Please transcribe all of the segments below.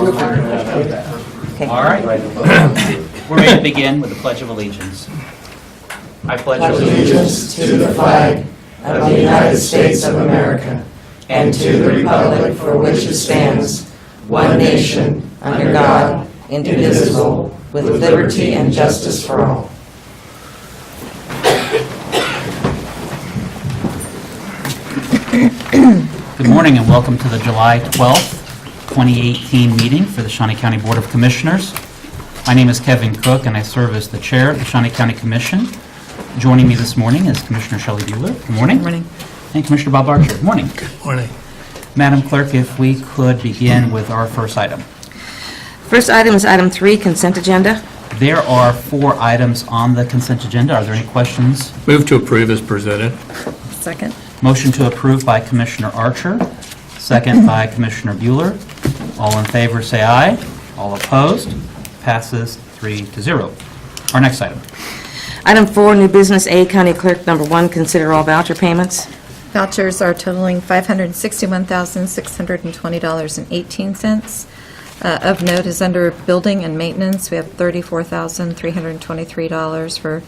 Okay. All right. We're ready to begin with the Pledge of Allegiance. I pledge allegiance to the flag of the United States of America and to the republic for which it stands, one nation, under God, indivisible, with liberty and justice for all. Good morning and welcome to the July 12th, 2018 meeting for the Shawnee County Board of Commissioners. My name is Kevin Cook and I serve as the chair of the Shawnee County Commission. Joining me this morning is Commissioner Shelley Bueller. Good morning. Good morning. And Commissioner Bob Archer. Good morning. Good morning. Madam Clerk, if we could begin with our first item. First item is item 3, consent agenda. There are 4 items on the consent agenda. Are there any questions? Move to approve as presented. Second. Motion to approve by Commissioner Archer, second by Commissioner Bueller. All in favor say aye. All opposed? Passes 3-0. Our next item. Item 4, new business A, County Clerk number 1, consider all voucher payments. Vouchers are totaling $561,620.18. Of note is under building and maintenance, we have $34,323 for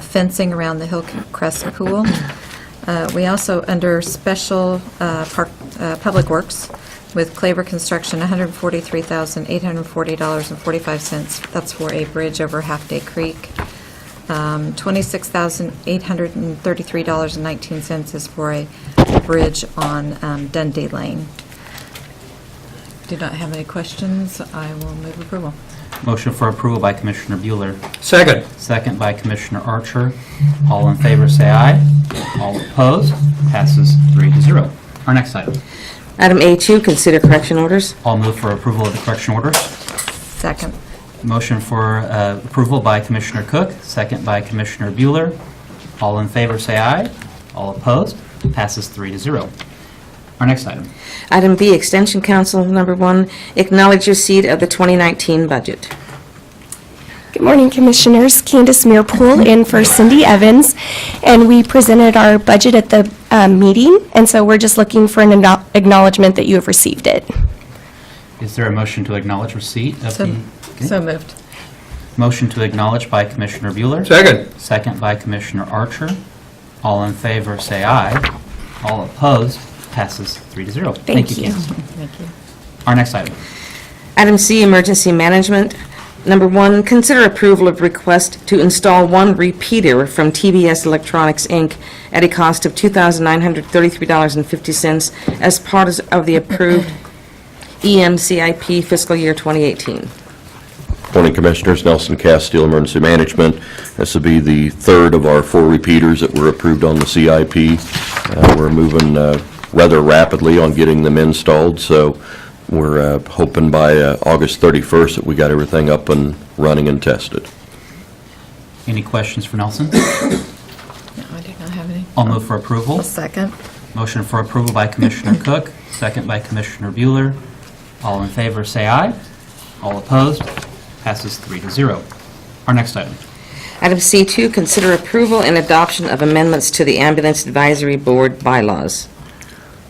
fencing around the Hillcrest Pool. We also, under special public works, with Claver Construction, $143,840.45. That's for a bridge over Half Day Creek. $26,833.19 is for a bridge on Dundee Lane. Do not have any questions. I will move approval. Motion for approval by Commissioner Bueller, Second. second by Commissioner Archer. All in favor say aye. All opposed? Passes 3-0. Our next item. Item A2, consider correction orders. I'll move for approval of the correction orders. Second. Motion for approval by Commissioner Cook, second by Commissioner Bueller. All in favor say aye. All opposed? Passes 3-0. Our next item. Item B, Extension Council number 1, acknowledge receipt of the 2019 budget. Good morning, Commissioners. Candace Mearpool in for Cindy Evans, and we presented our budget at the meeting, and so we're just looking for an acknowledgement that you have received it. Is there a motion to acknowledge receipt of the... So moved. Motion to acknowledge by Commissioner Bueller. Second. Second by Commissioner Archer. All in favor say aye. All opposed? Passes 3-0. Thank you. Candace. Thank you. Our next item. Item C, Emergency Management. Number 1, consider approval of request to install one repeater from TBS Electronics, Inc. at a cost of $2,933.50 as part of the approved EMCIP fiscal year 2018. Morning, Commissioners. Nelson Castile, Emergency Management. This will be the third of our 4 repeaters that were approved on the CIP. We're moving rather rapidly on getting them installed, so we're hoping by August 31st that we got everything up and running and tested. Any questions for Nelson? No, I do not have any. I'll move for approval. A second. Motion for approval by Commissioner Cook, second by Commissioner Bueller. All in favor say aye. All opposed? Passes 3-0. Our next item. Item C2, consider approval and adoption of amendments to the Ambulance Advisory Board bylaws.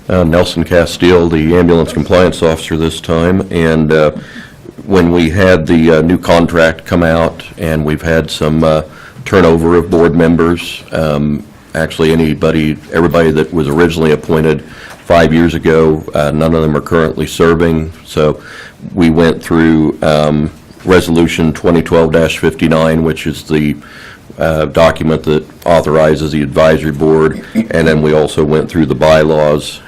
Nelson Castile, the ambulance compliance officer this time, and when we had the new contract come out and we've had some turnover of board members, actually everybody that was originally appointed 5 years ago, none of them are currently serving, so we went through Resolution 2012-59, which is the document that authorizes the advisory board, and then we also went through the bylaws.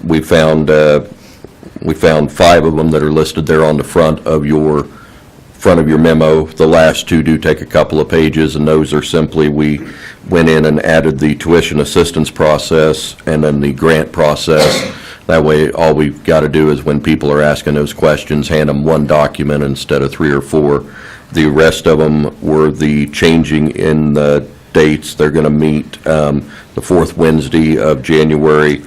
We found 5 of them that are listed there on the front of your memo. The last 2 do take a couple of pages, and those are simply, we went in and added the tuition assistance process and then the grant process. That way, all we've got to do is when people are asking those questions, hand them one document instead of 3 or 4. The rest of them were the changing in the dates. They're going to meet the 4th Wednesday of January,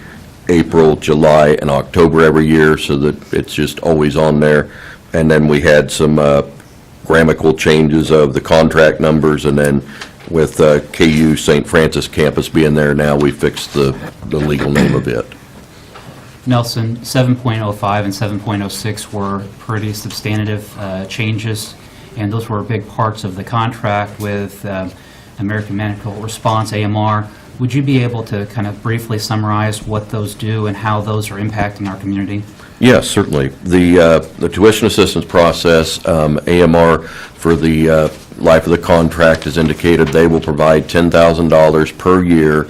April, July, and October every year, so that it's just always on there. And then we had some grammatical changes of the contract numbers, and then with KU St. Francis campus being there now, we fixed the legal name of it. Nelson, 7.05 and 7.06 were pretty substantive changes, and those were big parts of the contract with American Medical Response, AMR. Would you be able to kind of briefly summarize what those do and how those are impacting our community? Yes, certainly. The tuition assistance process, AMR, for the life of the contract has indicated they will provide $10,000 per year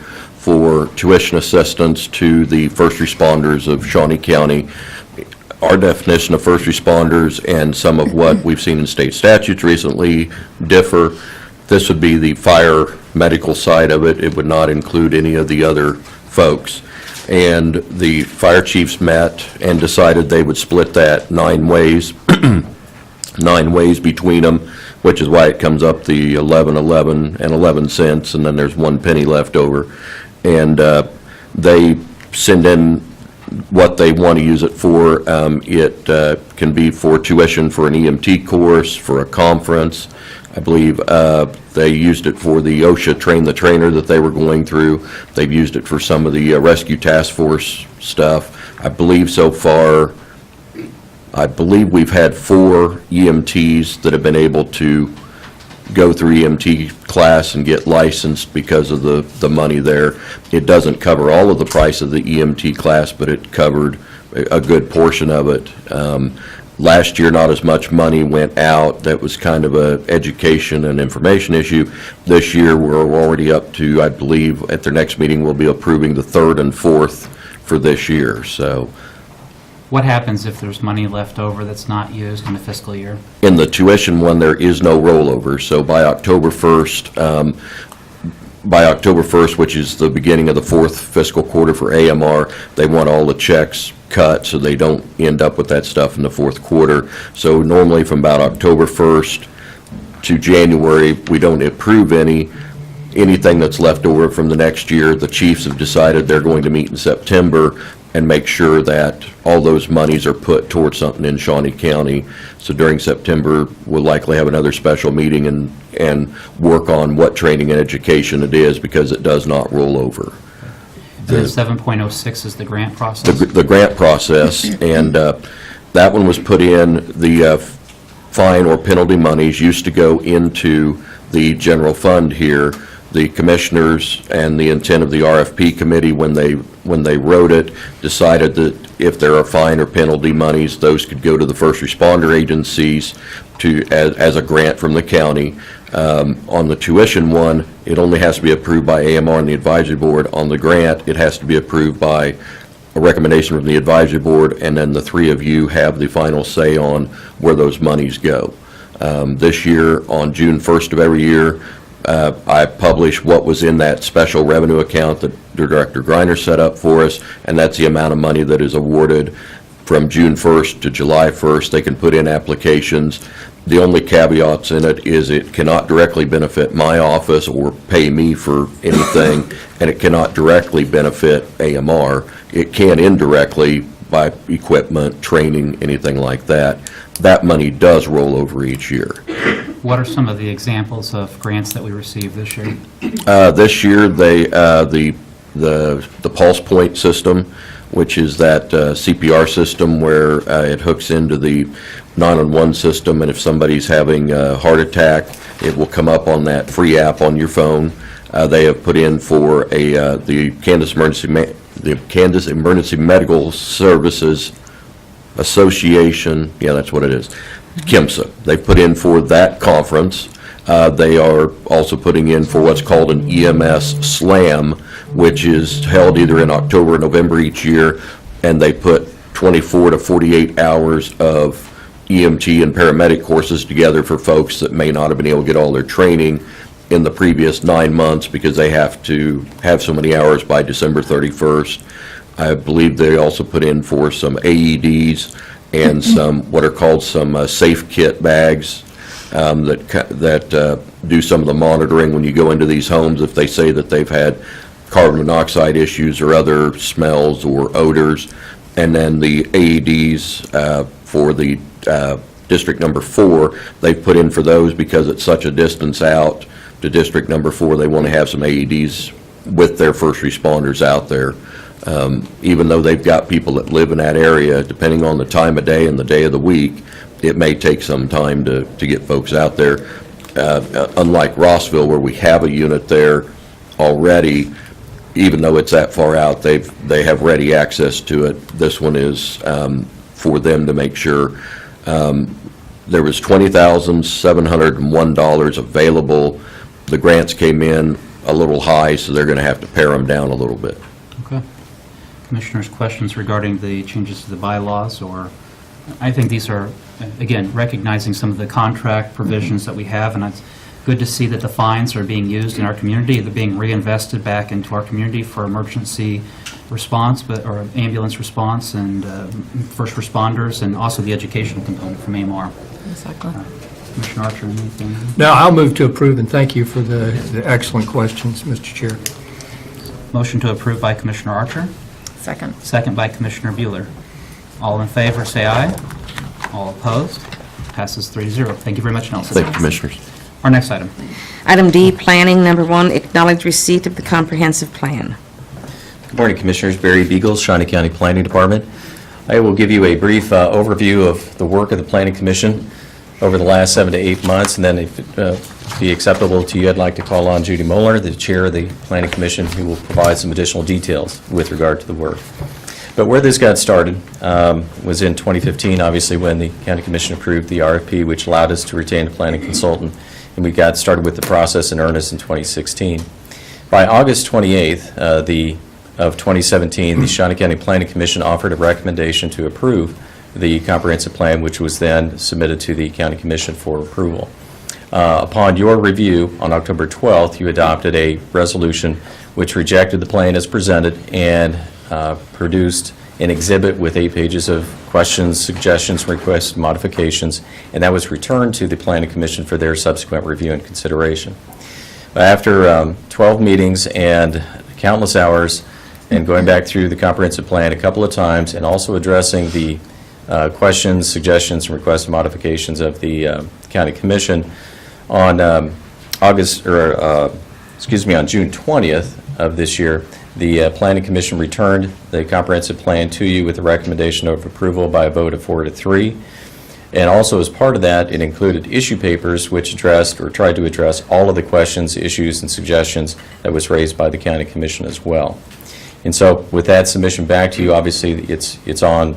for tuition assistance to the first responders of Shawnee County. Our definition of first responders and some of what we've seen in state statutes recently differ. This would be the fire medical side of it. It would not include any of the other folks. And the fire chiefs met and decided they would split that 9 ways, 9 ways between them, which is why it comes up the 11.11 and 11 cents, and then there's 1 penny left over. And they send in what they want to use it for. It can be for tuition for an EMT course, for a conference. I believe they used it for the OSHA Train the Trainer that they were going through. They've used it for some of the rescue task force stuff. I believe so far, we've had 4 EMTs that have been able to go through EMT class and get licensed because of the money there. It doesn't cover all of the price of the EMT class, but it covered a good portion of it. Last year, not as much money went out. That was kind of a education and information issue. This year, we're already up to, I believe, at their next meeting, we'll be approving the 3rd and 4th for this year. So What happens if there's money left over that's not used in the fiscal year? in the tuition one, there is no rollover. So by October 1st, which is the beginning of the 4th fiscal quarter for AMR, they want all the checks cut so they don't end up with that stuff in the 4th quarter. So normally from about October 1st to January, we don't approve anything that's left over from the next year. The chiefs have decided they're going to meet in September and make sure that all those monies are put towards something in Shawnee County. So during September, we'll likely have another special meeting and work on what training and education it is, because it does not roll over. The 7.06 is the grant process? The grant process, and that one was put in, the fine or penalty monies used to go into the general fund here. The commissioners and the intent of the RFP committee, when they wrote it, decided that if there are fine or penalty monies, those could go to the first responder agencies as a grant from the county. On the tuition one, it only has to be approved by AMR and the advisory board. On the grant, it has to be approved by a recommendation from the advisory board, and then the 3 of you have the final say on where those monies go. This year, on June 1st of every year, I publish what was in that special revenue account that Director Griner set up for us, and that's the amount of money that is awarded from June 1st to July 1st. They can put in applications. The only caveats in it is it cannot directly benefit my office or pay me for anything, and it cannot directly benefit AMR. It can indirectly by equipment, training, anything like that. That money does roll over each year. What are some of the examples of grants that we received this year? This year, the Pulse Point system, which is that CPR system where it hooks into the 911 system, and if somebody's having a heart attack, it will come up on that free app on your phone. They have put in for the Kansas Emergency Medical Services Association, yeah, that's what it is, KEMSA. They put in for that conference. They are also putting in for what's called an EMS Slam, which is held either in October or November each year, and they put 24 to 48 hours of EMT and paramedic courses together for folks that may not have been able to get all their training in the previous 9 months because they have to have so many hours by December 31st. I believe they also put in for some AEDs and some what are called some safe kit bags that do some of the monitoring when you go into these homes if they say that they've had carbon monoxide issues or other smells or odors. And then the AEDs for the district number 4, they've put in for those because it's such a distance out to district number 4. They want to have some AEDs with their first responders out there. Even though they've got people that live in that area, depending on the time of day and the day of the week, it may take some time to get folks out there. Unlike Rossville, where we have a unit there already, even though it's that far out, they have ready access to it. This one is for them to make sure. There was $20,701 available. The grants came in a little high, so they're going to have to pare them down a little bit. Okay. Commissioners, questions regarding the changes to the bylaws? Or I think these are, again, recognizing some of the contract provisions that we have, and it's good to see that the fines are being used in our community. They're being reinvested back into our community for emergency response, or ambulance response, and first responders, and also the educational component from AMR. Exactly. Commissioner Archer, anything? No, I'll move to approve, and thank you for the excellent questions, Mr. Chair. Motion to approve by Commissioner Archer, Second. second by Commissioner Bueller. All in favor, say aye. All opposed? Passes 3-0. Thank you very much, Nelson. Thank you, Commissioners. Our next item. Item D, planning. Number 1, acknowledge receipt of the comprehensive plan. Good morning, Commissioners. Barry Beagles, Shawnee County Planning Department. I will give you a brief overview of the work of the Planning Commission over the last 7 to 8 months, and then if it be acceptable to you, I'd like to call on Judy Moeller, the Chair of the Planning Commission, who will provide some additional details with regard to the work. But where this got started was in 2015, obviously, when the County Commission approved the RFP, which allowed us to retain a planning consultant, and we got started with the process in earnest in 2016. By August 28th of 2017, the Shawnee County Planning Commission offered a recommendation to approve the comprehensive plan, which was then submitted to the County Commission for approval. Upon your review on October 12th, you adopted a resolution which rejected the plan as presented and produced an exhibit with 8 pages of questions, suggestions, requests, modifications, and that was returned to the Planning Commission for their subsequent review and consideration. After 12 meetings and countless hours, and going back through the comprehensive plan a couple of times, and also addressing the questions, suggestions, and requests and modifications of the County Commission, on on June 20th of this year, the Planning Commission returned the comprehensive plan to you with a recommendation of approval by a vote of 4 to 3. And also as part of that, it included issue papers which addressed or tried to address all of the questions, issues, and suggestions that was raised by the County Commission as well. And so with that submission back to you, obviously it's on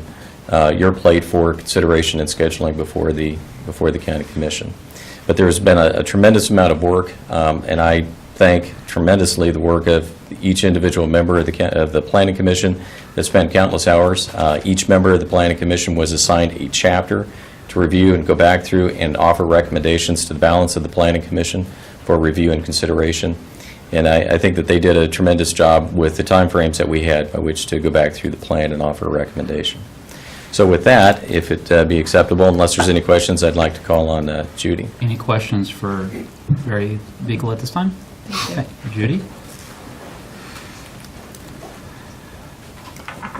your plate for consideration and scheduling before the County Commission. But there's been a tremendous amount of work, and I thank tremendously the work of each individual member of the Planning Commission that spent countless hours. Each member of the Planning Commission was assigned a chapter to review and go back through and offer recommendations to the balance of the Planning Commission for review and consideration. And I think that they did a tremendous job with the timeframes that we had by which to go back through the plan and offer a recommendation. So with that, if it be acceptable, unless there's any questions, I'd like to call on Judy. Any questions for Barry Beagle at this time? Okay. Judy?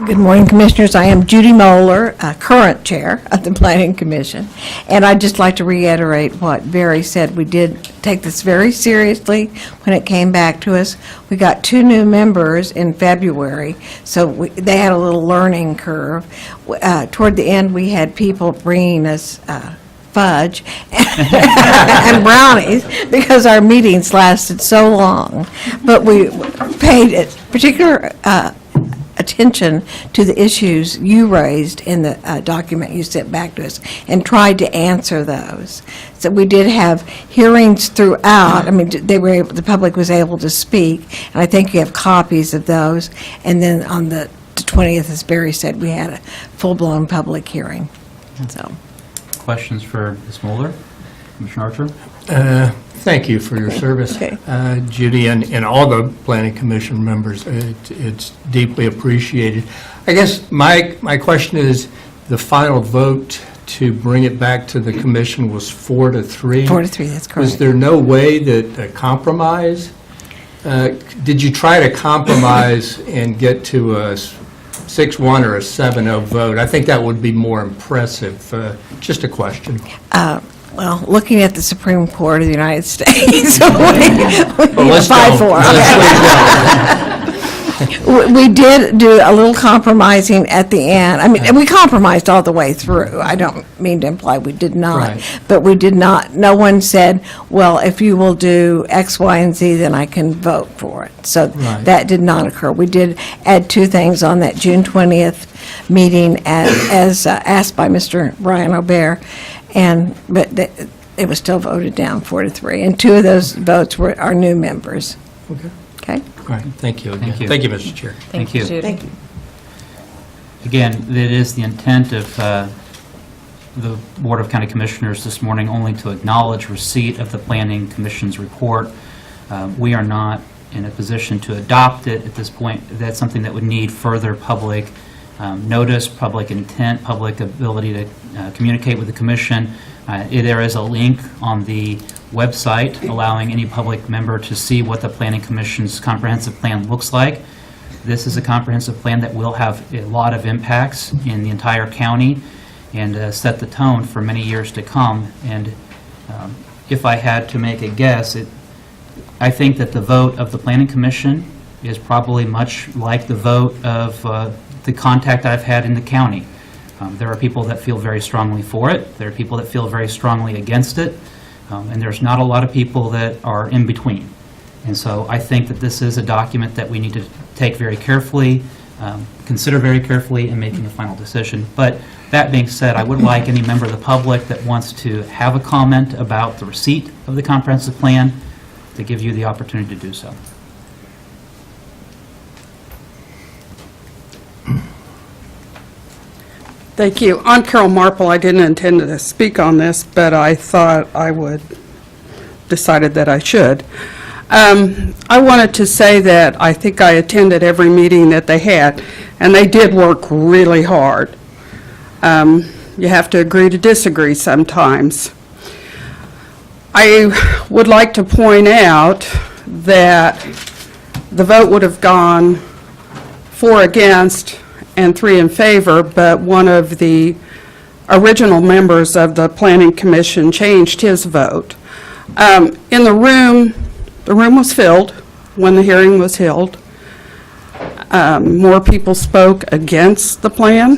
Good morning, Commissioners. I am Judy Moeller, current Chair of the Planning Commission, and I'd just like to reiterate what Barry said. We did take this very seriously when it came back to us. We got 2 new members in February, so they had a little learning curve. Toward the end, we had people bringing us fudge and brownies because our meetings lasted so long. But we paid particular attention to the issues you raised in the document you sent back to us and tried to answer those. So we did have hearings throughout. I mean, the public was able to speak, and I think you have copies of those. And then on the 20th, as Barry said, we had a full-blown public hearing. So, Questions for Ms. Moeller? Commissioner Archer? Thank you for your service, Okay. Judy, and all the Planning Commission members. It's deeply appreciated. I guess my question is, the final vote to bring it back to the commission was 4 to 3? 4 to 3, that's correct. Was there no way that a compromise? Did you try to compromise and get to a 6-1 or a 7-0 vote? I think that would be more impressive. Just a question. Well, looking at the Supreme Court of the United States, we let's 5-4. We did do a little compromising at the end. I mean, and we compromised all the way through. I don't mean to imply we did not. Right. But we did not, no one said, well, if you will do X, Y, and Z, then I can vote for it. So Right. that did not occur. We did add two things on that June 20th meeting as asked by Mr. Brian O'Bear, but it was still voted down 4-3. And two of those votes were our new members. Okay. Okay? All right, thank you again. Thank you. Thank you, Mr. Chair. Thank you. Judy. Thank you. Again, it is the intent of the Board of County Commissioners this morning only to acknowledge receipt of the Planning Commission's report. We are not in a position to adopt it at this point. That's something that would need further public notice, public intent, public ability to communicate with the commission. There is a link on the website allowing any public member to see what the Planning Commission's comprehensive plan looks like. This is a comprehensive plan that will have a lot of impacts in the entire county and set the tone for many years to come. And if I had to make a guess, I think that the vote of the Planning Commission is probably much like the vote of the contact I've had in the county. There are people that feel very strongly for it. There are people that feel very strongly against it. And there's not a lot of people that are in between. And so I think that this is a document that we need to take very carefully, consider very carefully in making a final decision. But that being said, I would like any member of the public that wants to have a comment about the receipt of the comprehensive plan to give you the opportunity to do so. Thank you. I'm Carol Marple. I didn't intend to speak on this, but I thought I would, decided that I should. I wanted to say that I think I attended every meeting that they had, and they did work really hard. You have to agree to disagree sometimes. I would like to point out that the vote would have gone 4 against and 3 in favor, but one of the original members of the Planning Commission changed his vote. In the room was filled when the hearing was held. More people spoke against the plan.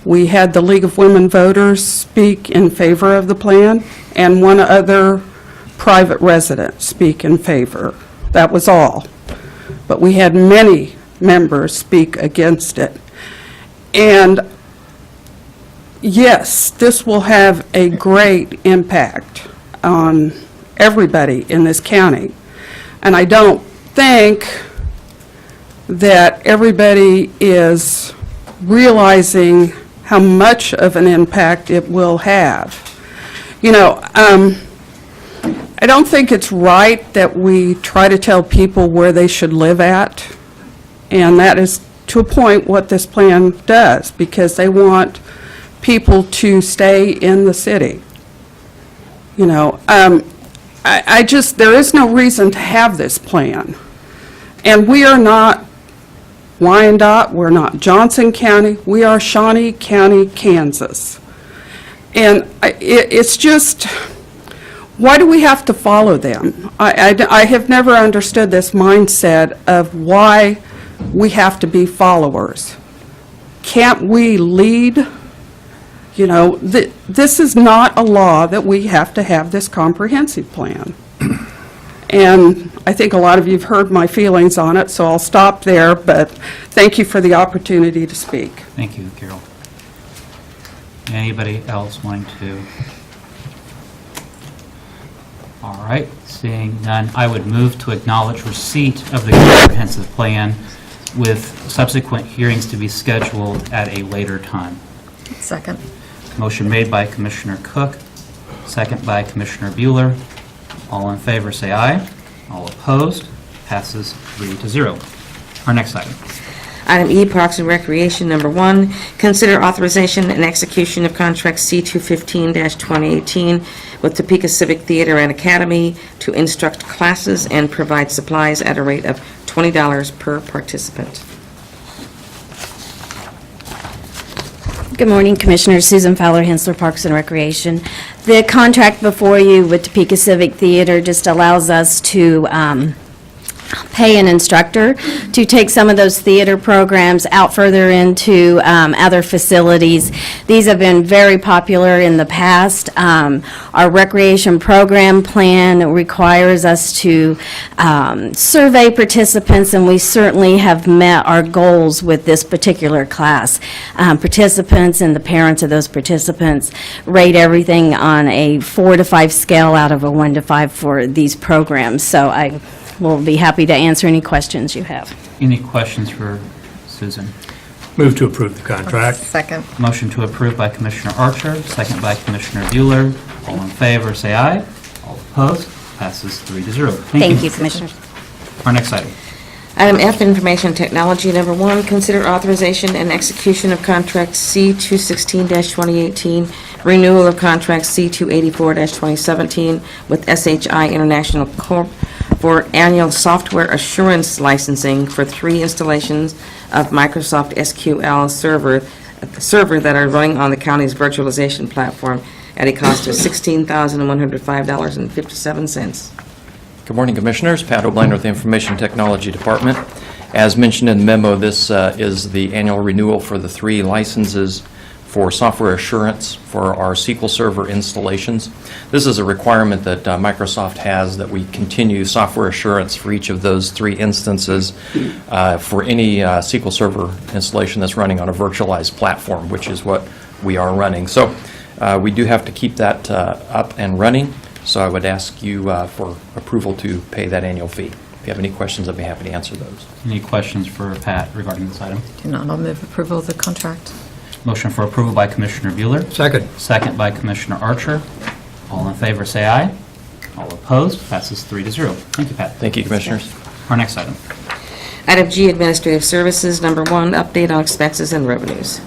We had the League of Women Voters speak in favor of the plan, and one other private resident speak in favor. That was all. But we had many members speak against it. And yes, this will have a great impact on everybody in this county. And I don't think that everybody is realizing how much of an impact it will have. You know, I don't think it's right that we try to tell people where they should live at, and that is to a point what this plan does, because they want people to stay in the city. You know, I just, there is no reason to have this plan. And we are not Wyandotte, we're not Johnson County, we are Shawnee County, Kansas. And it's just, why do we have to follow them? I have never understood this mindset of why we have to be followers. Can't we lead? You know, this is not a law that we have to have this comprehensive plan. And I think a lot of you have heard my feelings on it, so I'll stop there, but thank you for the opportunity to speak. Thank you, Carol. Anybody else wanting to? All right, seeing none, I would move to acknowledge receipt of the comprehensive plan with subsequent hearings to be scheduled at a later time. Second. Motion made by Commissioner Cook, second by Commissioner Bueller. All in favor, say aye. All opposed, passes 3-0. Our next item. Item E, Parks and Recreation, number 1, consider authorization and execution of contract C-215-2018 with Topeka Civic Theater and Academy to instruct classes and provide supplies at a rate of $20 per participant. Good morning, Commissioners. Susan Fowler, Hensler Parks and Recreation. The contract before you with Topeka Civic Theater just allows us to pay an instructor to take some of those theater programs out further into other facilities. These have been very popular in the past. Our recreation program plan requires us to survey participants, and we certainly have met our goals with this particular class. Participants and the parents of those participants rate everything on a 4 to 5 scale out of a 1 to 5 for these programs. So I will be happy to answer any questions you have. Any questions for Susan? Move to approve the contract. Second. Motion to approve by Commissioner Archer, second by Commissioner Bueller. All in favor, say aye. All opposed, passes 3-0. Thank you, Commissioners. Our next item. Item F, Information Technology. Number 1, consider authorization and execution of contract C-216-2018, renewal of contract C-284-2017 with SHI International Corp. for annual software assurance licensing for 3 installations of Microsoft SQL server that are running on the county's virtualization platform at a cost of $16,105.57. Good morning, Commissioners. Pat O'Brien with the Information Technology Department. As mentioned in the memo, this is the annual renewal for the 3 licenses for software assurance for our SQL Server installations. This is a requirement that Microsoft has, that we continue software assurance for each of those 3 instances for any SQL Server installation that's running on a virtualized platform, which is what we are running. So we do have to keep that up and running, so I would ask you for approval to pay that annual fee. If you have any questions, I'd be happy to answer those. Any questions for Pat regarding this item? Do not, I'll move approval of the contract. Motion for approval by Commissioner Bueller. Second. Second by Commissioner Archer. All in favor, say aye. All opposed, passes 3-0. Thank you, Pat. Thank you, Commissioners. Our next item. Item G, Administrative Services. Number 1, update on expenses and revenues.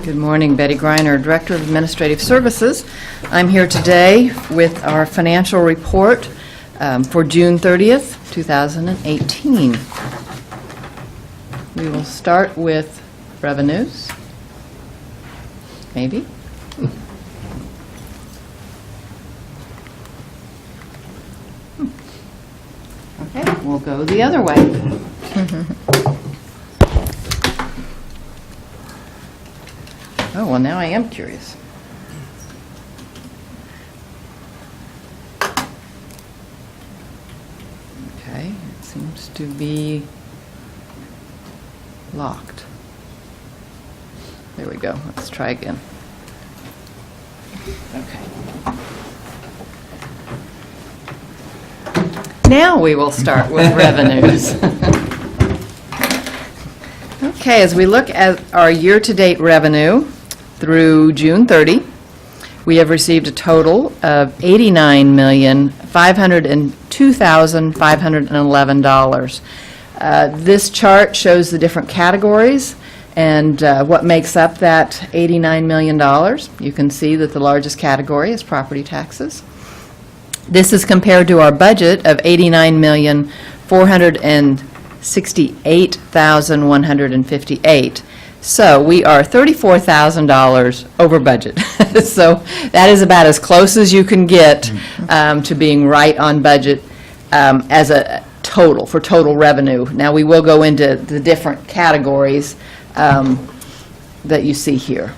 Good morning, Betty Greiner, Director of Administrative Services. I'm here today with our financial report for June 30th, 2018. We will start with revenues. Maybe. Okay, we'll go the other way. Oh, well, now I am curious. Okay, it seems to be locked. There we go. Let's try again. Okay. Now we will start with revenues. Okay, as we look at our year-to-date revenue through June 30, we have received a total of $89,502,511. This chart shows the different categories and what makes up that $89 million. You can see that the largest category is property taxes. This is compared to our budget of $89,468,158. So we are $34,000 over budget. So that is about as close as you can get to being right on budget as a total, for total revenue. Now, we will go into the different categories that you see here.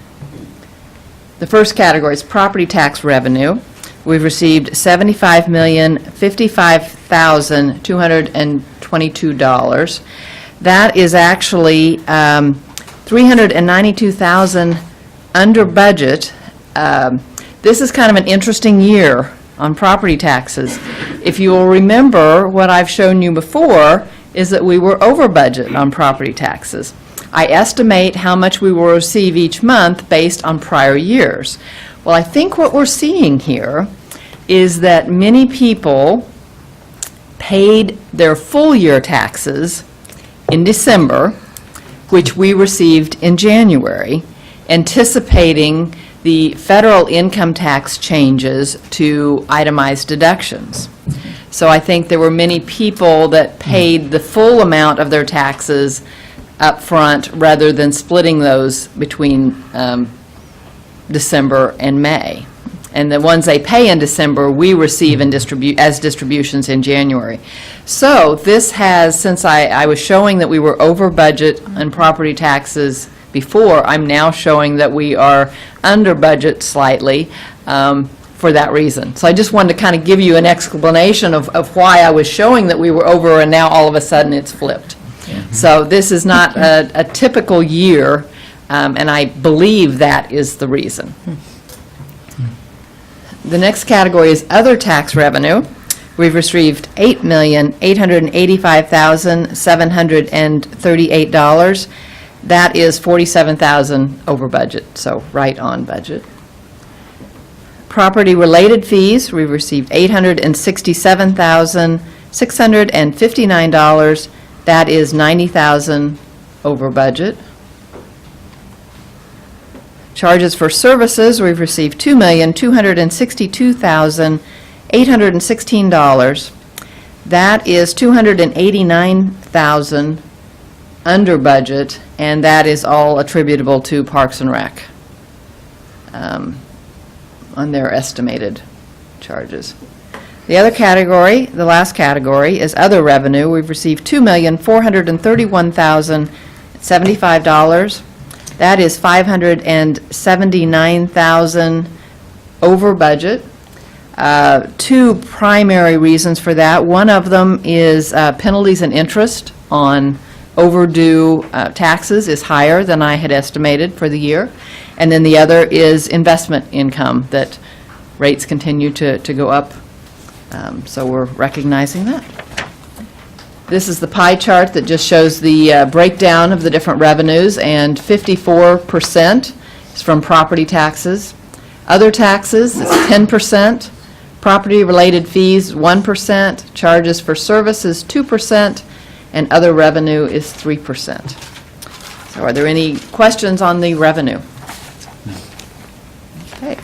The first category is property tax revenue. We've received $75,055,222. That is actually $392,000 under budget. This is kind of an interesting year on property taxes. If you will remember, what I've shown you before is that we were over budget on property taxes. I estimate how much we will receive each month based on prior years. Well, I think what we're seeing here is that many people paid their full year taxes in December, which we received in January, anticipating the federal income tax changes to itemized deductions. So I think there were many people that paid the full amount of their taxes up front rather than splitting those between December and May. And the ones they pay in December, we receive in as distributions in January. So this has, since I was showing that we were over budget on property taxes before, I'm now showing that we are under budget slightly for that reason. So I just wanted to kind of give you an explanation of why I was showing that we were over, and now all of a sudden it's flipped. So this is not a typical year, and I believe that is the reason. The next category is other tax revenue. We've received $8,885,738. That is $47,000 over budget, so right on budget. Property-related fees, we've received $867,659. That is $90,000 over budget. Charges for services, we've received $2,262,816. That is $289,000 under budget, and that is all attributable to Parks and Rec on their estimated charges. The other category, the last category, is other revenue. We've received $2,431,075. That is $579,000 over budget. Two primary reasons for that. One of them is penalties and interest on overdue taxes is higher than I had estimated for the year. And then the other is investment income, that rates continue to go up. So we're recognizing that. This is the pie chart that just shows the breakdown of the different revenues, and 54% is from property taxes. Other taxes is 10%, property-related fees 1%, charges for services 2%, and other revenue is 3%. So are there any questions on the revenue? Okay,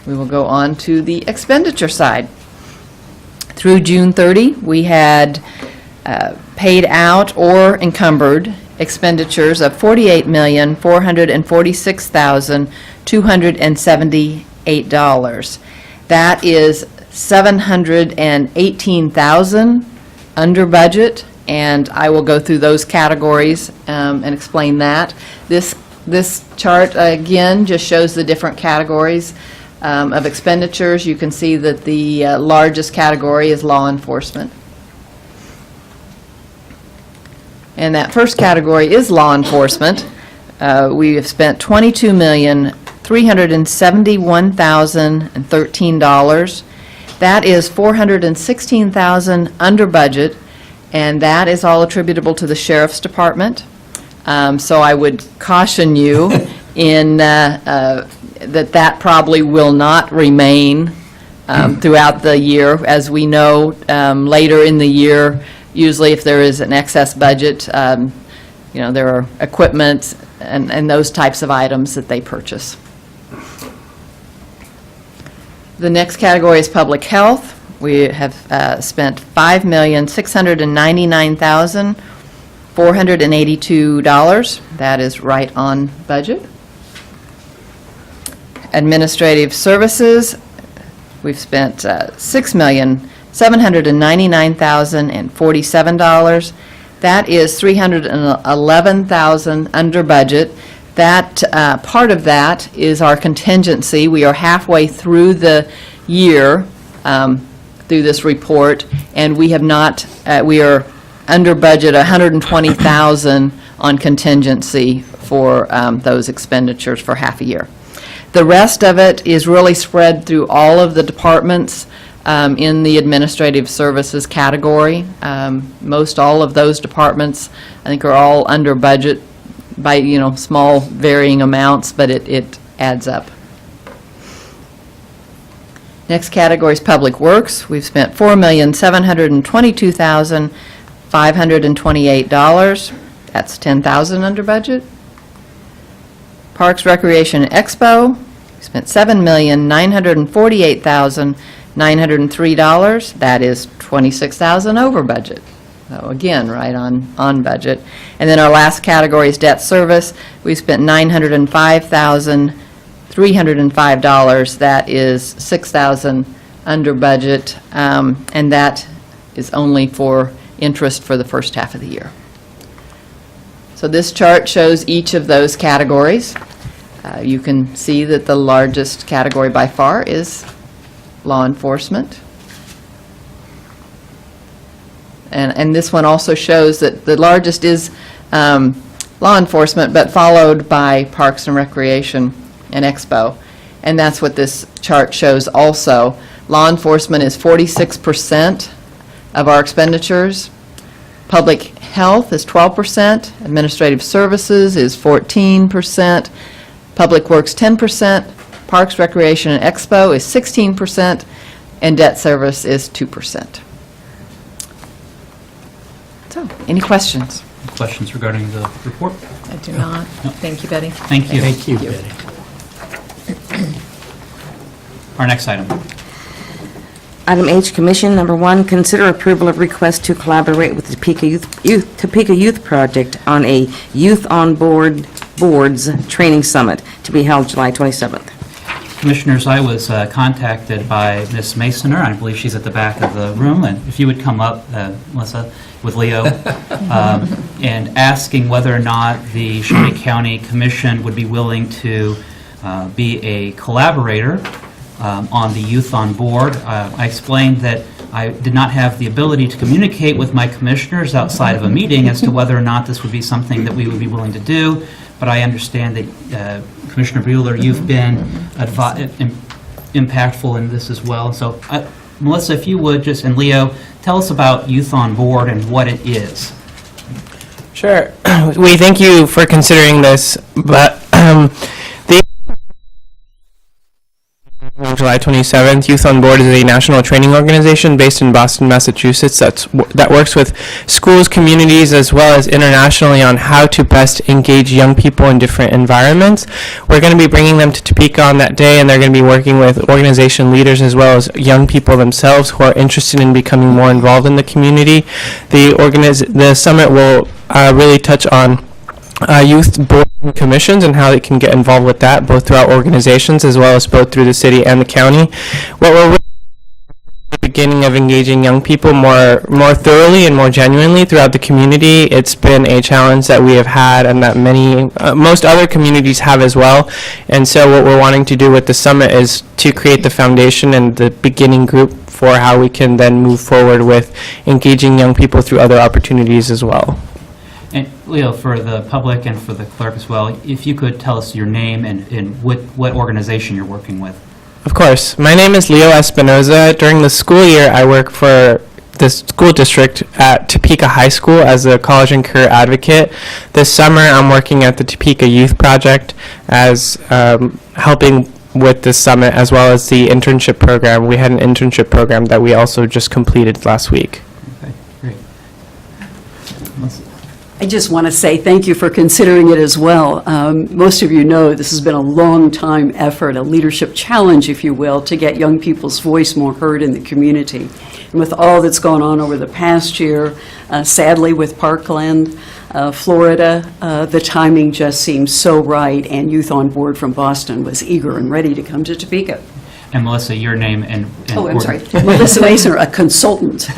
we will go on to the expenditure side. Through June 30, we had paid out or encumbered expenditures of $48,446,278. That is $718,000 under budget, and I will go through those categories and explain that. This chart, again, just shows the different categories of expenditures. You can see that the largest category is law enforcement. And that first category is law enforcement. We have spent $22,371,013. That is $416,000 under budget, and that is all attributable to the Sheriff's Department. So I would caution you in that probably will not remain throughout the year. As we know, later in the year, usually if there is an excess budget, there are equipment and those types of items that they purchase. The next category is public health. We have spent $5,699,482. That is right on budget. Administrative services, we've spent $6,799,047. That is $311,000 under budget. That part of that is our contingency. We are halfway through the year through this report, and we have not. We are under budget $120,000 on contingency for those expenditures for half a year. The rest of it is really spread through all of the departments in the administrative services category. Most all of those departments, I think, are all under budget by, small varying amounts, but it adds up. Next category is public works. We've spent $4,722,528. That's $10,000 under budget. Parks, Recreation, and Expo, we spent $7,948,903. That is $26,000 over budget. So again, right on budget. And then our last category is debt service. We spent $905,305. That is $6,000 under budget, and that is only for interest for the first half of the year. So this chart shows each of those categories. You can see that the largest category by far is law enforcement. And this one also shows that the largest is law enforcement, but followed by Parks and Recreation and Expo. And that's what this chart shows also. Law enforcement is 46% of our expenditures. Public health is 12%. Administrative services is 14%. Public works 10%. Parks, Recreation, and Expo is 16%. And debt service is 2%. So, any questions? Questions regarding the report? I do not. Thank you, Betty. Thank you. Thank you, Betty. Our next item. Item H, Commission, number 1, consider approval of request to collaborate with the Topeka Youth Project on a Youth on Boards Training Summit to be held July 27th. Commissioners, I was contacted by Ms. Masoner, I believe she's at the back of the room, and if you would come up, Melissa, with Leo, and asking whether or not the Shawnee County Commission would be willing to be a collaborator on the Youth on Board. I explained that I did not have the ability to communicate with my commissioners outside of a meeting as to whether or not this would be something that we would be willing to do, but I understand that Commissioner Bueller, you've been impactful in this as well. So, Melissa, if you would just, and Leo, tell us about Youth on Board and what it is. Sure. We thank you for considering this, but on July 27th, Youth on Board is a national training organization based in Boston, Massachusetts that works with schools, communities, as well as internationally on how to best engage young people in different environments. We're going to be bringing them to Topeka on that day, and they're going to be working with organization leaders as well as young people themselves who are interested in becoming more involved in the community. The summit will really touch on youth board commissions and how they can get involved with that, both throughout organizations as well as both through the city and the county. What we're really at the beginning of engaging young people more thoroughly and more genuinely throughout the community. It's been a challenge that we have had and that most other communities have as well. And so what we're wanting to do with the summit is to create the foundation and the beginning group for how we can then move forward with engaging young people through other opportunities as well. And Leo, for the public and for the clerk as well, if you could tell us your name and what organization you're working with. Of course. My name is Leo Espinoza. During the school year, I work for the school district at Topeka High School as a college and career advocate. This summer, I'm working at the Topeka Youth Project as helping with this summit as well as the internship program. We had an internship program that we also just completed last week. Okay, great. I just want to say thank you for considering it as well. Most of you know this has been a long-time effort, a leadership challenge, if you will, to get young people's voice more heard in the community. And with all that's gone on over the past year, sadly with Parkland, Florida, the timing just seemed so right, and Youth on Board from Boston was eager and ready to come to Topeka. And Melissa, your name and Oh, I'm sorry. Melissa Mason, a consultant.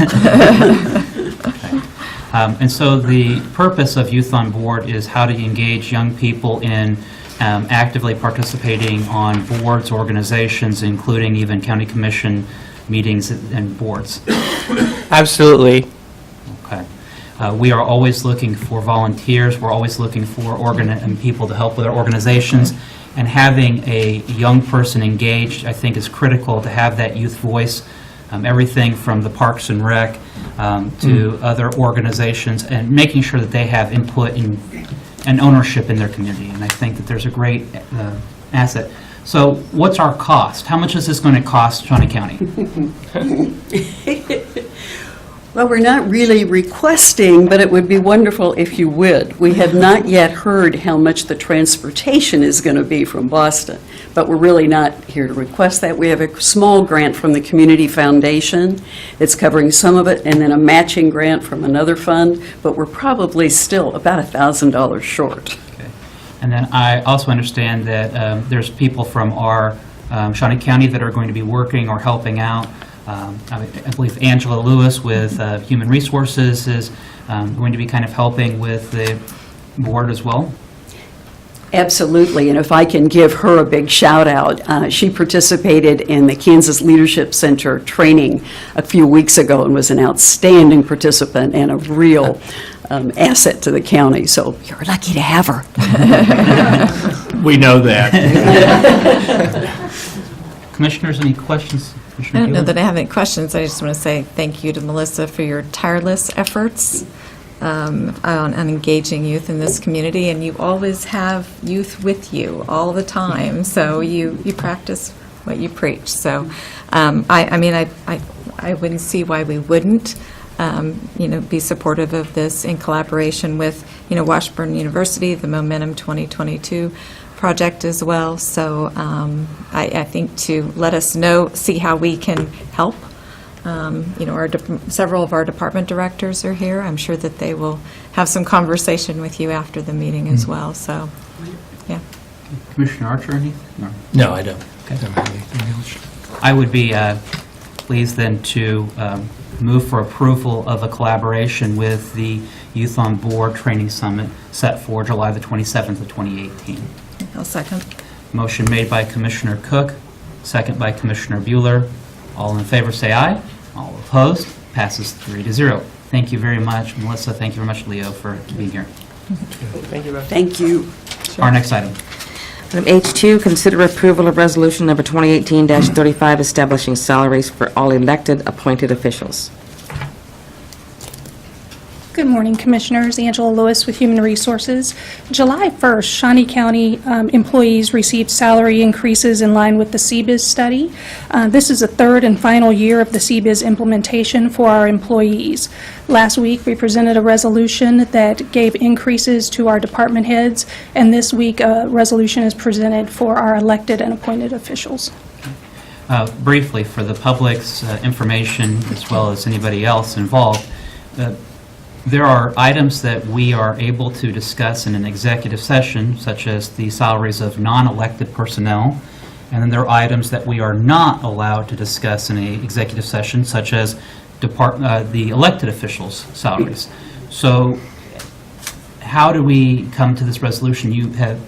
And so the purpose of Youth on Board is how to engage young people in actively participating on boards, organizations, including even county commission meetings and boards. Absolutely. Okay. We are always looking for volunteers. We're always looking for people to help with our organizations. And having a young person engaged, I think, is critical to have that youth voice. Everything from the Parks and Rec to other organizations, and making sure that they have input and ownership in their community. And I think that there's a great asset. So what's our cost? How much is this going to cost Shawnee County? Well, we're not really requesting, but it would be wonderful if you would. We have not yet heard how much the transportation is going to be from Boston, but we're really not here to request that. We have a small grant from the Community Foundation. It's covering some of it, and then a matching grant from another fund, but we're probably still about $1,000 short. Okay. And then I also understand that there's people from our Shawnee County that are going to be working or helping out. I believe Angela Lewis with Human Resources is going to be kind of helping with the board as well. Absolutely, and if I can give her a big shout out, she participated in the Kansas Leadership Center training a few weeks ago and was an outstanding participant and a real asset to the county, so you're lucky to have her. We know that. Commissioners, any questions? I don't know that I have any questions. I just want to say thank you to Melissa for your tireless efforts on engaging youth in this community, and you always have youth with you all the time, so you practice what you preach. So, I wouldn't see why we wouldn't, be supportive of this in collaboration with, Washburn University, the Momentum 2022 project as well. So I think to let us see how we can help. Several of our department directors are here. I'm sure that they will have some conversation with you after the meeting as well. So, yeah. Commissioner Archer, anything? No, I don't. Okay. Don't have anything else. I would be pleased then to move for approval of a collaboration with the Youth on Board Training Summit set for July the 27th of 2018. I'll second. Motion made by Commissioner Cook, second by Commissioner Bueller. All in favor say aye. All opposed? Passes 3-0. Thank you very much, Melissa. Thank you very much, Leo, for being here. Thank you. Our next item. Item H2, consider approval of resolution number 2018-35 establishing salaries for all elected appointed officials. Good morning, Commissioners. Angela Lewis with Human Resources. July 1st, Shawnee County employees received salary increases in line with the CBIZ study. This is the third and final year of the CBIZ implementation for our employees. Last week, we presented a resolution that gave increases to our department heads, and this week, a resolution is presented for our elected and appointed officials. Briefly, for the public's information, as well as anybody else involved, there are items that we are able to discuss in an executive session, such as the salaries of non-elected personnel, and then there are items that we are not allowed to discuss in an executive session, such as the elected officials' salaries. So how do we come to this resolution? You have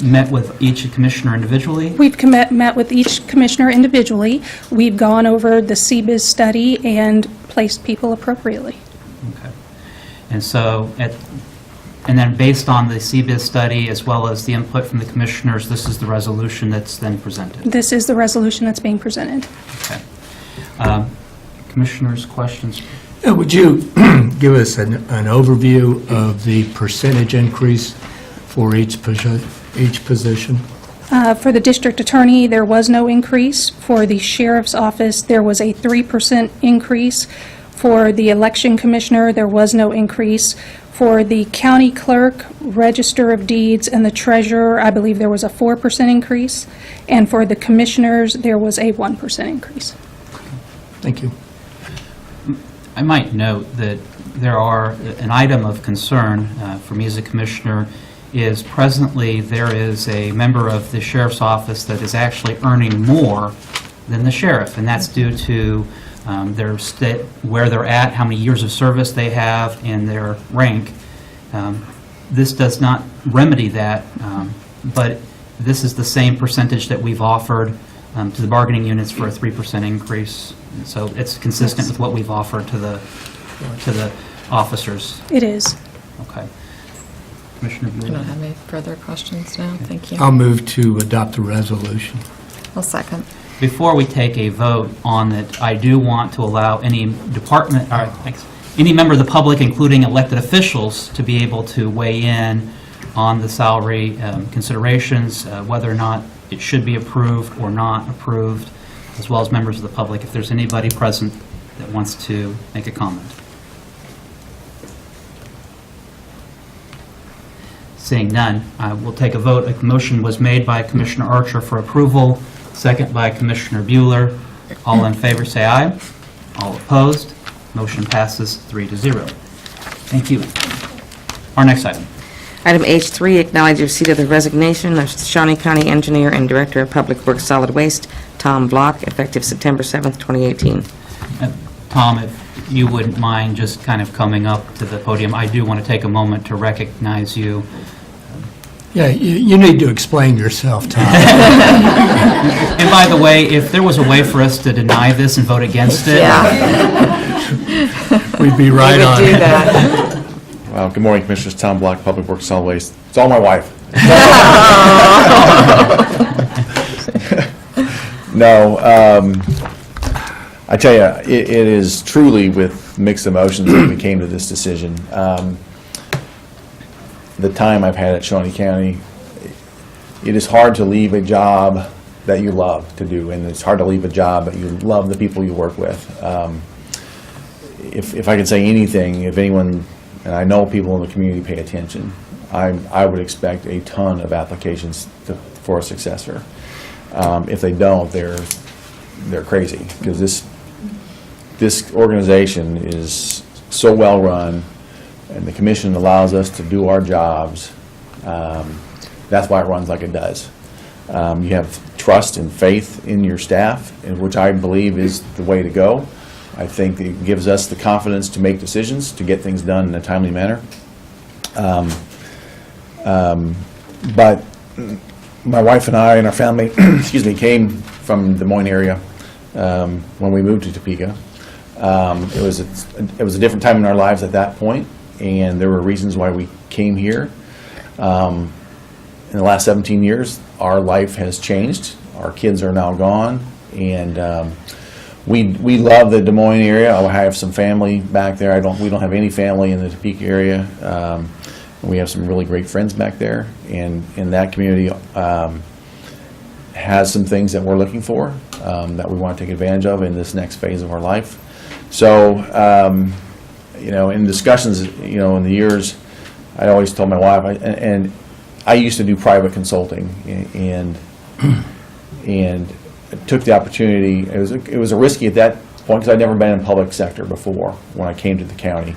met with each commissioner individually? We've met with each commissioner individually. We've gone over the CBIZ study and placed people appropriately. Okay. And so, and then based on the CBIZ study as well as the input from the commissioners, this is the resolution that's then presented. This is the resolution that's being presented. Okay. Commissioners, questions? Would you give us an overview of the percentage increase for each position? For the district attorney, there was no increase. For the sheriff's office, there was a 3% increase. For the election commissioner, there was no increase. For the county clerk, register of deeds, and the treasurer, I believe there was a 4% increase. And for the commissioners, there was a 1% increase. Thank you. I might note that an item of concern for me as a commissioner is presently there is a member of the sheriff's office that is actually earning more than the sheriff, and that's due to their state, where they're at, how many years of service they have, and their rank. This does not remedy that, but this is the same percentage that we've offered to the bargaining units for a 3% increase. So it's consistent with what we've offered to the officers. It is. Okay. Commissioner I Bueller? don't have any further questions now. Thank you. I'll move to adopt the resolution. I'll second. Before we take a vote on it, I do want to allow any department, or any member of the public, including elected officials, to be able to weigh in on the salary considerations, whether or not it should be approved or not approved, as well as members of the public, if there's anybody present that wants to make a comment. Seeing none, we'll take a vote. A motion was made by Commissioner Archer for approval, second by Commissioner Bueller. All in favor, say aye. All opposed, motion passes 3-0. Thank you. Our next item. Item H3, acknowledge receipt of the resignation of Shawnee County Engineer and Director of Public Works Solid Waste, Tom Block, effective September 7th, 2018. Tom, if you wouldn't mind just kind of coming up to the podium, I do want to take a moment to recognize you. Yeah, you need to explain yourself, Tom. And by the way, if there was a way for us to deny this and vote against it, We'd be right on it. Well, good morning, Commissioners. Tom Block, Public Works Solid Waste. It's all my wife. No, I tell you, it is truly with mixed emotions that we came to this decision. The time I've had at Shawnee County, it is hard to leave a job that you love to do, and it's hard to leave a job that you love the people you work with. If I could say anything, if anyone, and I know people in the community pay attention, I would expect a ton of applications for a successor. If they don't, they're crazy, because this organization is so well run, and the commission allows us to do our jobs. That's why it runs like it does. You have trust and faith in your staff, and which I believe is the way to go. I think it gives us the confidence to make decisions, to get things done in a timely manner. But my wife and I and our family, excuse me, came from the Des Moines area when we moved to Topeka. It was a different time in our lives at that point, and there were reasons why we came here. In the last 17 years, our life has changed. Our kids are now gone, and we love the Des Moines area. I have some family back there. We don't have any family in the Topeka area. We have some really great friends back there, and that community has some things that we're looking for that we want to take advantage of in this next phase of our life. So, in discussions, in the years, I always told my wife, and I used to do private consulting, and took the opportunity. It was a risky at that point because I'd never been in public sector before when I came to the county.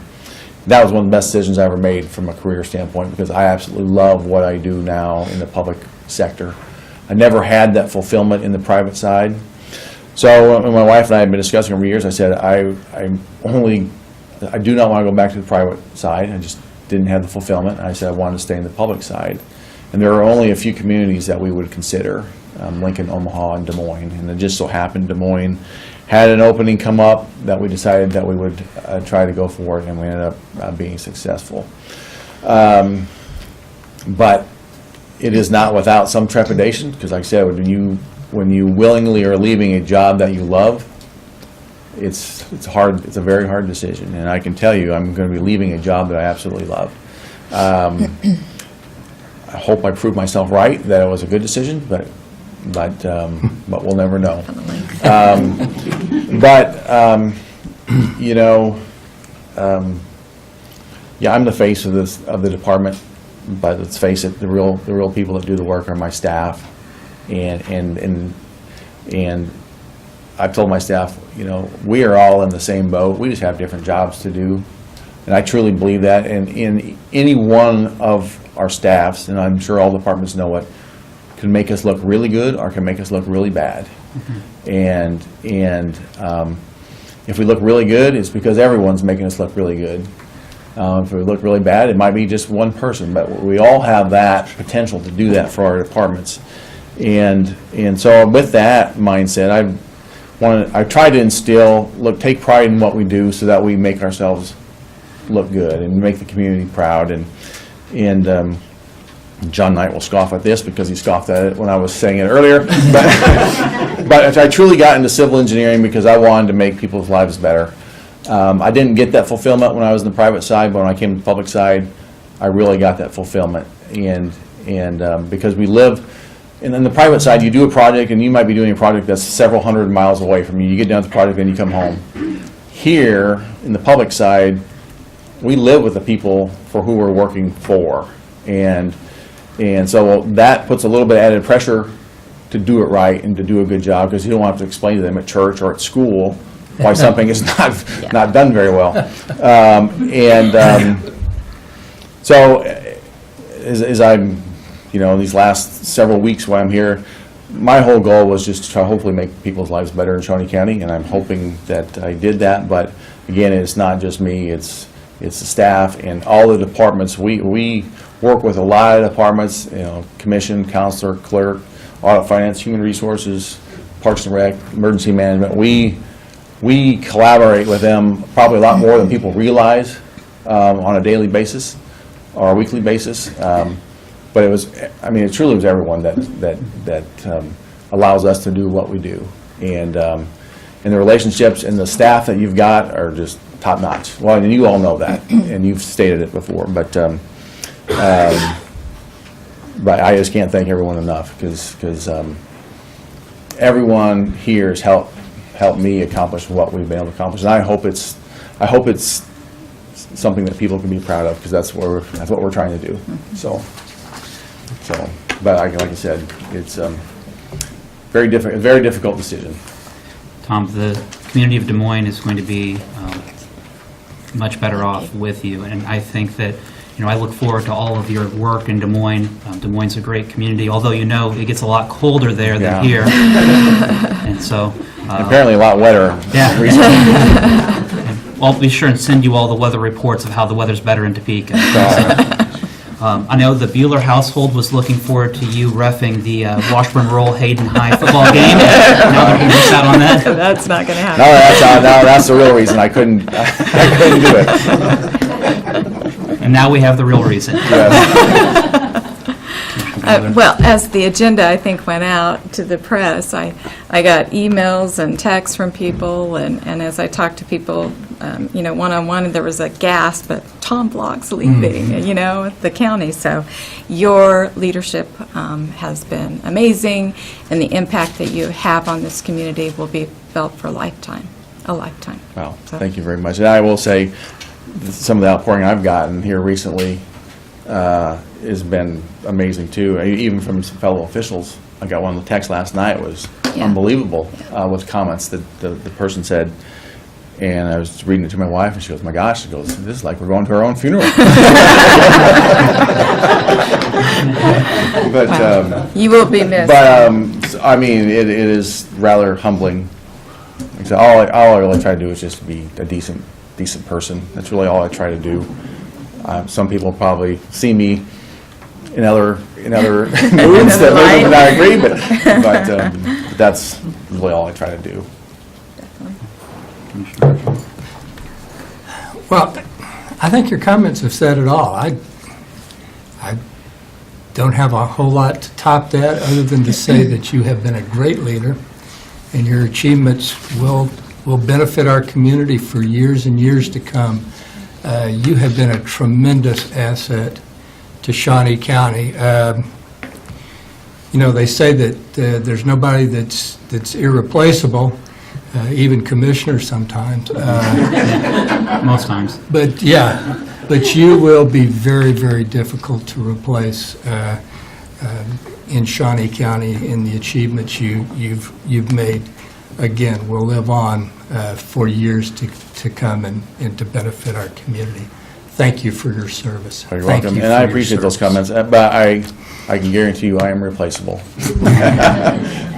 That was one of the best decisions I ever made from a career standpoint, because I absolutely love what I do now in the public sector. I never had that fulfillment in the private side. So when my wife and I had been discussing over years, I said, I do not want to go back to the private side. I just didn't have the fulfillment. I said I wanted to stay in the public side. And there are only a few communities that we would consider, Lincoln, Omaha, and Des Moines. And it just so happened Des Moines had an opening come up that we decided that we would try to go for it, and we ended up being successful. But it is not without some trepidation, because like I said, when you willingly are leaving a job that you love, it's hard. It's a very hard decision, and I can tell you, I'm going to be leaving a job that I absolutely love. I hope I proved myself right that it was a good decision, but we'll never know. Yeah, I'm the face of the department, but let's face it, the real people that do the work are my staff, and I've told my staff, we are all in the same boat. We just have different jobs to do, and I truly believe that. And in any one of our staffs, and I'm sure all departments know it, can make us look really good or can make us look really bad. And if we look really good, it's because everyone's making us look really good. If we look really bad, it might be just one person, but we all have that potential to do that for our departments. And so with that mindset, I try to instill, take pride in what we do so that we make ourselves look good and make the community proud. And John Knight will scoff at this because he scoffed at it when I was saying it earlier. But I truly got into civil engineering because I wanted to make people's lives better. I didn't get that fulfillment when I was in the private side, but when I came to the public side, I really got that fulfillment. And because we live, and in the private side, you do a project, and you might be doing a project that's several hundred miles away from you. You get down to the project, and you come home. Here, in the public side, we live with the people for who we're working for. And so that puts a little bit of added pressure to do it right and to do a good job, because you don't have to explain to them at church or at school why something is not done very well. So as I'm, these last several weeks while I'm here, my whole goal was just to try to hopefully make people's lives better in Shawnee County, and I'm hoping that I did that. But again, it's not just me, it's the staff and all the departments. We work with a lot of departments, commission, counselor, clerk, audit, finance, human resources, parks and rec, emergency management. We collaborate with them probably a lot more than people realize on a daily basis or a weekly basis. But it truly was everyone that allows us to do what we do. And the relationships and the staff that you've got are just top notch. Well, and you all know that, and you've stated it before. But I just can't thank everyone enough, because everyone here has helped me accomplish what we've been able to accomplish. And I hope it's something that people can be proud of, because that's what we're trying to do. But like I said, it's very difficult decision. Tom, the community of Des Moines is going to be much better off with you, and I think that, I look forward to all of your work in Des Moines. Des Moines is a great community, although it gets a lot colder there than here. And so... apparently a lot wetter recently. I'll be sure and send you all the weather reports of how the weather's better in Topeka. I know the Bueller household was looking forward to you reffing the Washburn Rural Hayden High football game. Now they're going to miss out on that. That's not going to happen. No, that's the real reason I couldn't do it. And now we have the real reason. Well, as the agenda, I think, went out to the press, I got emails and texts from people, and as I talked to people, one-on-one, there was a gasp, but Tom Block's leaving, the county. So your leadership has been amazing, and the impact that you have on this community will be felt for a lifetime. Well, thank you very much. And I will say, some of the outpouring I've gotten here recently has been amazing too. Even from some fellow officials. I got one of the texts last night. It was unbelievable with comments that the person said. And I was reading it to my wife, and she goes, "My gosh," she goes, "this is like we're going to our own funeral." But you will be missed. But it is rather humbling. So all I really try to do is just be a decent person. That's really all I try to do. Some people probably see me in other moods that maybe not agree, but that's really all I try to do. Well, I think your comments have said it all. I don't have a whole lot to top that, other than to say that you have been a great leader, and your achievements will benefit our community for years and years to come. You have been a tremendous asset to Shawnee County. They say that there's nobody that's irreplaceable, even commissioners sometimes. Most times. But you will be very, very difficult to replace in Shawnee County in the achievements you've made. Again, will live on for years to come and to benefit our community. Thank you for your service. You're welcome, and I appreciate those comments. But I can guarantee you, I am replaceable,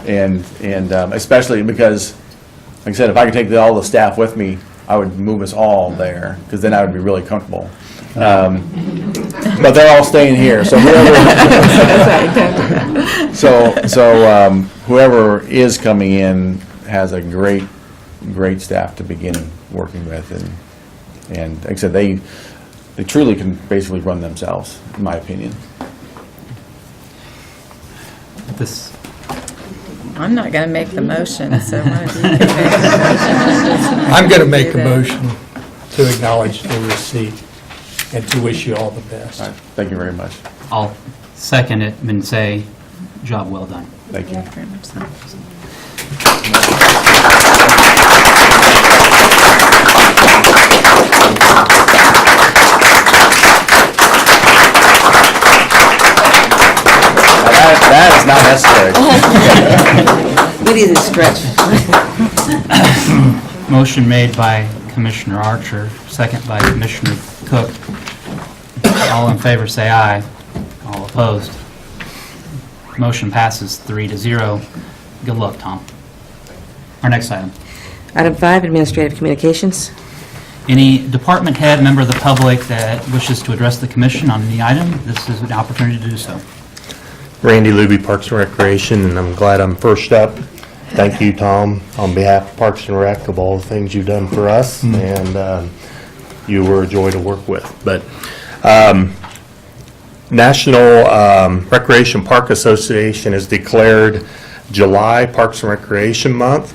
and especially because, like I said, if I could take all the staff with me, I would move us all there, because then I would be really comfortable. But they're all staying here, so whoever is coming in has a great staff to begin working with, and like I said, they truly can basically run themselves, in my opinion. I'm not going to make the motion, so one of you can make the motion. I'm going to make a motion to acknowledge the receipt and to wish you all the best. All right. Thank you very much. I'll second it and say, job well done. Thank you. Yeah, very much so. Not necessary. We need to stretch. Motion made by Commissioner Archer, second by Commissioner Cook. All in favor, say aye. All opposed. Motion passes 3-0. Good luck, Tom. Our next item. Item 5, Administrative Communications. Any department head, member of the public that wishes to address the commission on any item, this is an opportunity to do so. Randy Luby, Parks and Recreation, and I'm glad I'm first up. Thank you, Tom, on behalf of Parks and Rec, of all the things you've done for us, and you were a joy to work with. But National Recreation Park Association has declared July Parks and Recreation Month.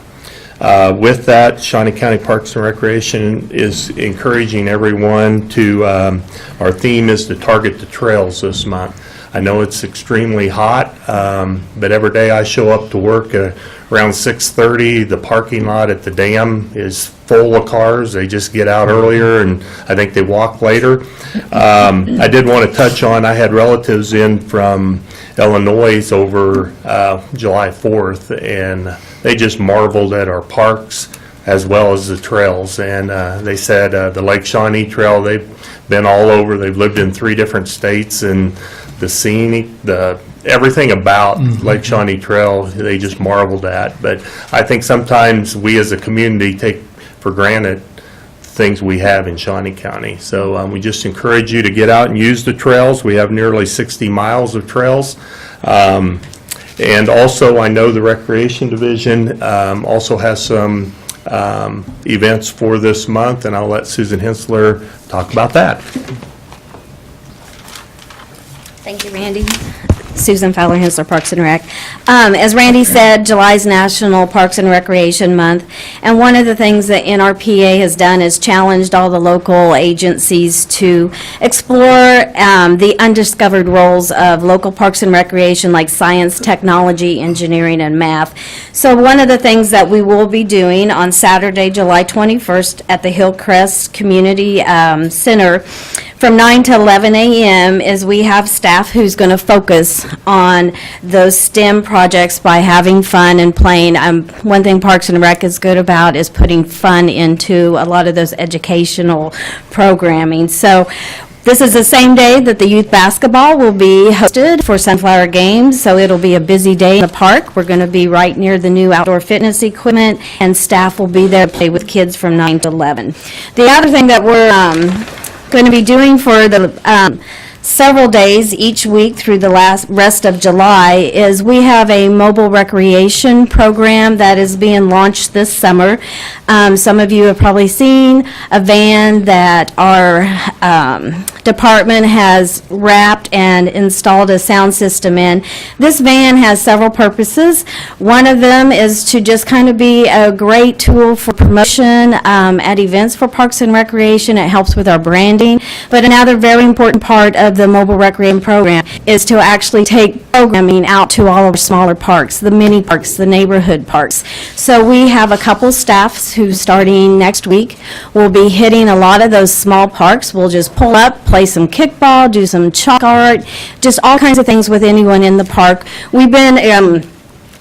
With that, Shawnee County Parks and Recreation is encouraging everyone to, our theme is to target the trails this month. I know it's extremely hot, but every day I show up to work around 6:30, the parking lot at the dam is full of cars. They just get out earlier, and I think they walk later. I did want to touch on, I had relatives in from Illinois over July 4th, and they just marveled at our parks as well as the trails. And they said the Lake Shawnee Trail, they've been all over. They've lived in 3 different states, and the scenic, everything about Lake Shawnee Trail, they just marveled at. But I think sometimes we as a community take for granted things we have in Shawnee County. So we just encourage you to get out and use the trails. We have nearly 60 miles of trails. And also, I know the Recreation Division also has some events for this month, and I'll let Susan Hensler talk about that. Thank you, Randy. Susan Fowler, Hensler Parks and Rec. As Randy said, July is National Parks and Recreation Month, and one of the things that NRPA has done is challenged all the local agencies to explore the undiscovered roles of local parks and recreation like science, technology, engineering, and math. So one of the things that we will be doing on Saturday, July 21st at the Hillcrest Community Center from 9 to 11 a.m. is we have staff who's going to focus on those STEM projects by having fun and playing. One thing Parks and Rec is good about is putting fun into a lot of those educational programming. So this is the same day that the youth basketball will be hosted for Sunflower Games, so it'll be a busy day in the park. We're going to be right near the new outdoor fitness equipment, and staff will be there to play with kids from 9 to 11. The other thing that we're going to be doing for the several days each week through the rest of July is we have a mobile recreation program that is being launched this summer. Some of you have probably seen a van that our department has wrapped and installed a sound system in. This van has several purposes. One of them is to just kind of be a great tool for promotion at events for Parks and Recreation. It helps with our branding. But another very important part of the mobile recreation program is to actually take programming out to all of our smaller parks, the mini parks, the neighborhood parks. So we have a couple staffs who, starting next week, will be hitting a lot of those small parks. We'll just pull up, play some kickball, do some chalk art, just all kinds of things with anyone in the park. We've been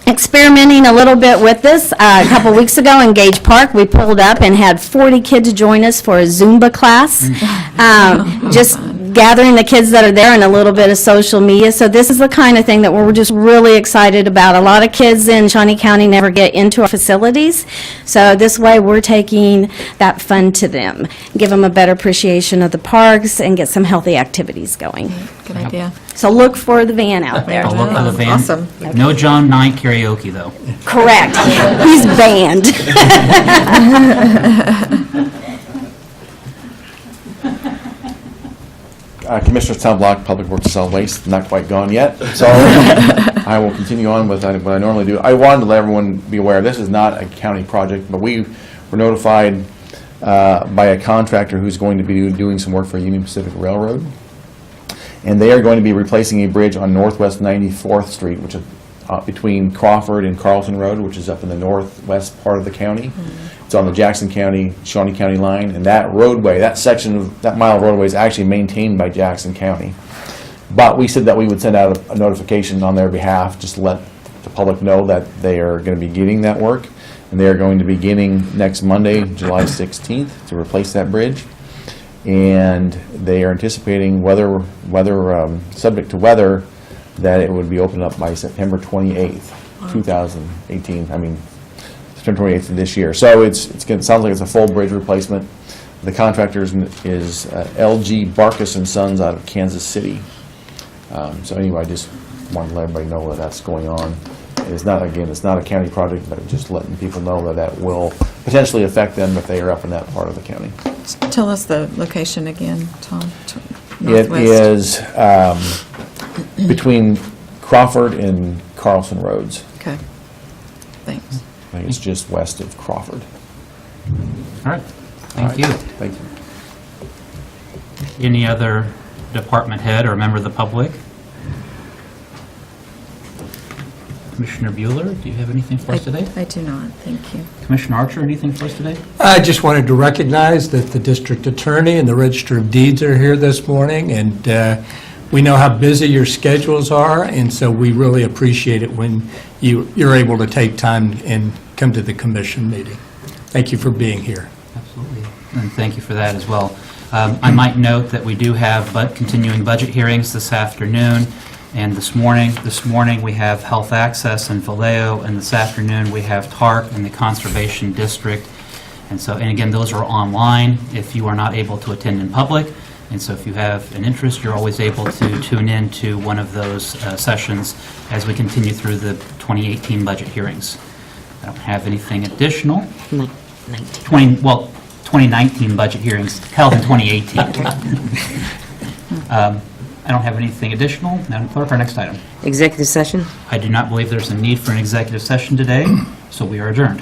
experimenting a little bit with this. A couple weeks ago in Gage Park, we pulled up and had 40 kids join us for a Zumba class. Just gathering the kids that are there and a little bit of social media. So this is the kind of thing that we're just really excited about. A lot of kids in Shawnee County never get into our facilities. So this way we're taking that fun to them, give them a better appreciation of the parks and get some healthy activities going. Good idea. So look for the van out there. I'll look for the van. Awesome. No John Knight karaoke, though. Correct. He's banned. Commissioner Tom Block, Public Works and Solid Waste, not quite gone yet, so I will continue on with what I normally do. I wanted to let everyone be aware, this is not a county project, but we were notified by a contractor who's going to be doing some work for Union Pacific Railroad, and they are going to be replacing a bridge on Northwest 94th Street, which is between Crawford and Carlton Road, which is up in the northwest part of the county. It's on the Jackson County, Shawnee County line, and that roadway, that section of that mile of roadway is actually maintained by Jackson County. But we said that we would send out a notification on their behalf, just to let the public know that they are going to be getting that work. And they are going to be beginning next Monday, July 16th, to replace that bridge. And they are anticipating subject to weather, that it would be opened up by September 28th, 2018. I mean, September 28th of this year. So it sounds like it's a full bridge replacement. The contractor is LG Barkus and Sons out of Kansas City. So anyway, I just wanted to let everybody know that that's going on. It's not a county project, but just letting people know that will potentially affect them if they are up in that part of the county. Tell us the location again, Tom. It is between Crawford and Carlson Roads. Okay, thanks. I think it's just west of Crawford. All right, thank you. Thank you. Any other department head or member of the public? Commissioner Bueller, do you have anything for us today? I do not, thank you. Commissioner Archer, anything for us today? I just wanted to recognize that the district attorney and the register of deeds are here this morning, and we know how busy your schedules are, and so we really appreciate it when you're able to take time and come to the commission meeting. Thank you for being here. Absolutely, and thank you for that as well. I might note that we do have continuing budget hearings this afternoon and this morning. This morning, we have Health Access in Vallejo, and this afternoon, we have TARC in the Conservation District. And again, those are online if you are not able to attend in public. And so if you have an interest, you're always able to tune in to one of those sessions as we continue through the 2018 budget hearings. I don't have anything additional. 2019 budget hearings held in 2018. I don't have anything additional. Madam Clerk, our next item. Executive session? I do not believe there's a need for an executive session today, so we are adjourned.